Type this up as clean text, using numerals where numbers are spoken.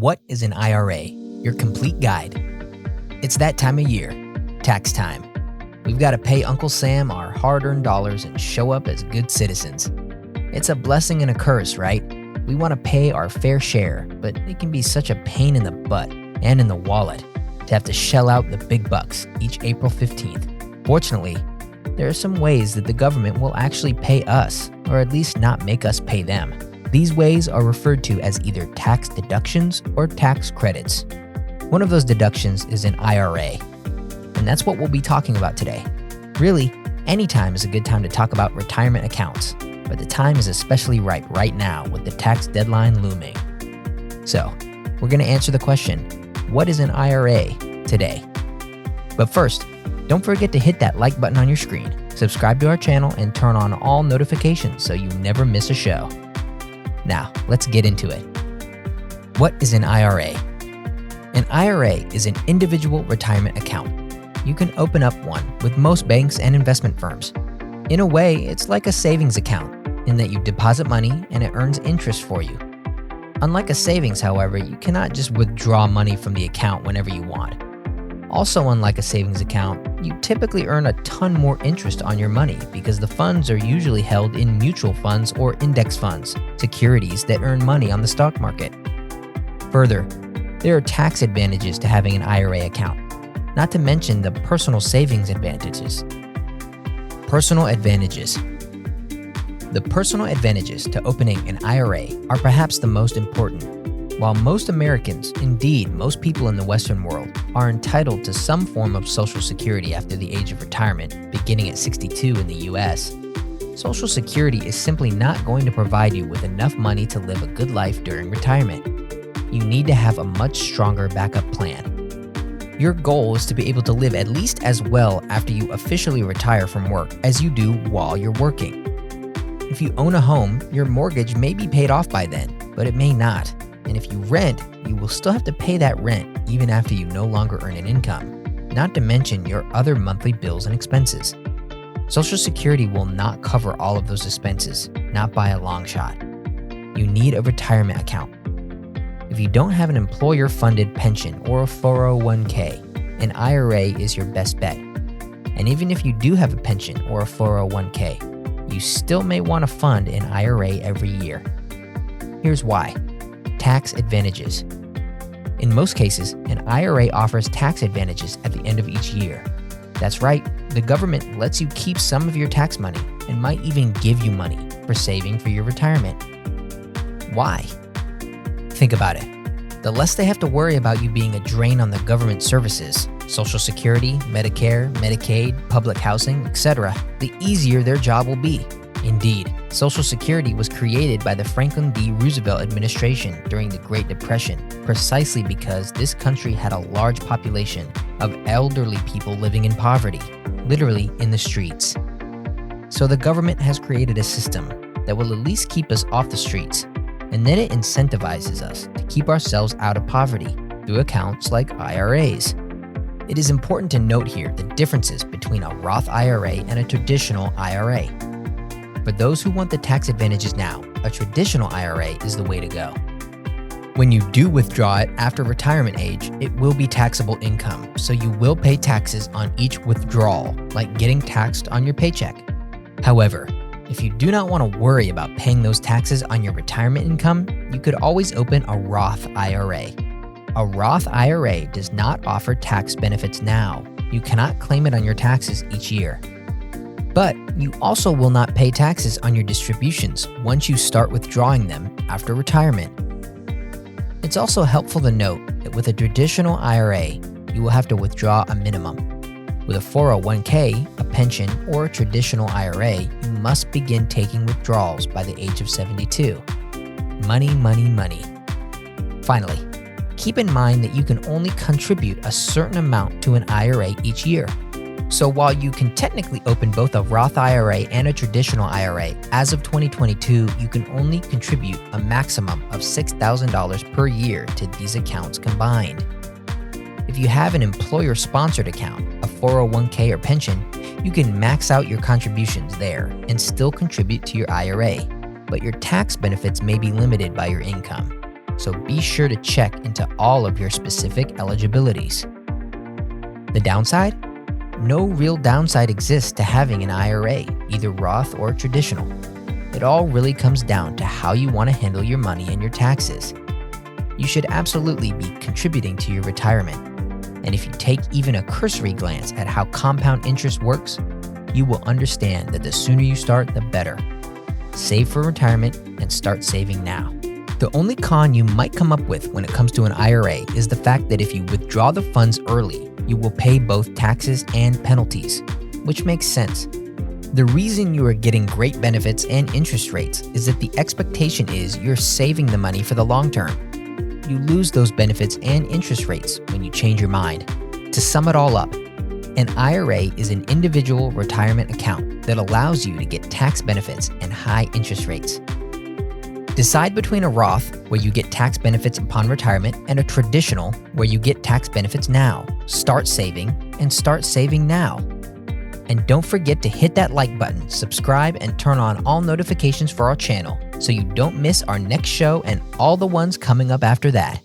What is an IRA? Your complete guide. It's that time of year, tax time. We've got to pay Uncle Sam our hard-earned dollars and show up as good citizens. It's a blessing and a curse, right? We want to pay our fair share, but it can be such a pain in the butt and in the wallet to have to shell out the big bucks each April 15th. Fortunately, there are some ways that the government will actually pay us, or at least not make us pay them. These ways are referred to as either tax deductions or tax credits. One of those deductions is an IRA, and that's what we'll be talking about today. Really, any time is a good time to talk about retirement accounts, but the time is especially right now with the tax deadline looming. So, we're going to answer the question, what is an IRA today? But first, don't forget to hit that like button on your screen, subscribe to our channel, and turn on all notifications so you never miss a show. Now, let's get into it. What is an IRA? An IRA is an individual retirement account. You can open up one with most banks and investment firms. In a way, it's like a savings account in that you deposit money and it earns interest for you. Unlike a savings, however, you cannot just withdraw money from the account whenever you want. Also, unlike a savings account, you typically earn a ton more interest on your money because the funds are usually held in mutual funds or index funds, securities that earn money on the stock market. Further, there are tax advantages to having an IRA account, not to mention the personal savings advantages. Personal advantages. The personal advantages to opening an IRA are perhaps the most important. While most Americans, indeed most people in the Western world, are entitled to some form of Social Security after the age of retirement, beginning at 62 in the US, Social Security is simply not going to provide you with enough money to live a good life during retirement. You need to have a much stronger backup plan. Your goal is to be able to live at least as well after you officially retire from work as you do while you're working. If you own a home, your mortgage may be paid off by then, but it may not. And if you rent, you will still have to pay that rent even after you no longer earn an income, not to mention your other monthly bills and expenses. Social Security will not cover all of those expenses, not by a long shot. You need a retirement account. If you don't have an employer-funded pension or a 401k, an IRA is your best bet. And even if you do have a pension or a 401k, you still may want to fund an IRA every year. Here's why. Tax advantages. In most cases, an IRA offers tax advantages at the end of each year. That's right, the government lets you keep some of your tax money and might even give you money for saving for your retirement. Why? Think about it. The less they have to worry about you being a drain on the government services, Social Security, Medicare, Medicaid, public housing, etc., the easier their job will be. Indeed, Social Security was created by the Franklin D. Roosevelt administration during the Great Depression, precisely because this country had a large population of elderly people living in poverty, literally in the streets. So the government has created a system that will at least keep us off the streets, and then it incentivizes us to keep ourselves out of poverty through accounts like IRAs. It is important to note here the differences between a Roth IRA and a traditional IRA. For those who want the tax advantages now, a traditional IRA is the way to go. When you do withdraw it after retirement age, it will be taxable income, so you will pay taxes on each withdrawal, like getting taxed on your paycheck. However, if you do not want to worry about paying those taxes on your retirement income, you could always open a Roth IRA. A Roth IRA does not offer tax benefits now. You cannot claim it on your taxes each year. But you also will not pay taxes on your distributions once you start withdrawing them after retirement. It's also helpful to note that with a traditional IRA, you will have to withdraw a minimum. With a 401k, a pension, or a traditional IRA, you must begin taking withdrawals by the age of 72. Money, money, money. Finally, keep in mind that you can only contribute a certain amount to an IRA each year. So while you can technically open both a Roth IRA and a traditional IRA, as of 2022, you can only contribute a maximum of $6,000 per year to these accounts combined. If you have an employer-sponsored account, a 401k or pension, you can max out your contributions there and still contribute to your IRA, but your tax benefits may be limited by your income. so be sure to check into all of your specific eligibilities. The downside? No real downside exists to having an IRA, either Roth or traditional. It all really comes down to how you want to handle your money and your taxes. You should absolutely be contributing to your retirement. And if you take even a cursory glance at how compound interest works, you will understand that the sooner you start, the better. Save for retirement and start saving now. The only con you might come up with when it comes to an IRA is the fact that if you withdraw the funds early, you will pay both taxes and penalties, which makes sense. The reason you are getting great benefits and interest rates is that the expectation is you're saving the money for the long term. You lose those benefits and interest rates when you change your mind. To sum it all up, an IRA is an individual retirement account that allows you to get tax benefits and high interest rates. Decide between a Roth, where you get tax benefits upon retirement, and a traditional, where you get tax benefits now. Start saving and start saving now. And don't forget to hit that like button, subscribe, and turn on all notifications for our channel so you don't miss our next show and all the ones coming up after that.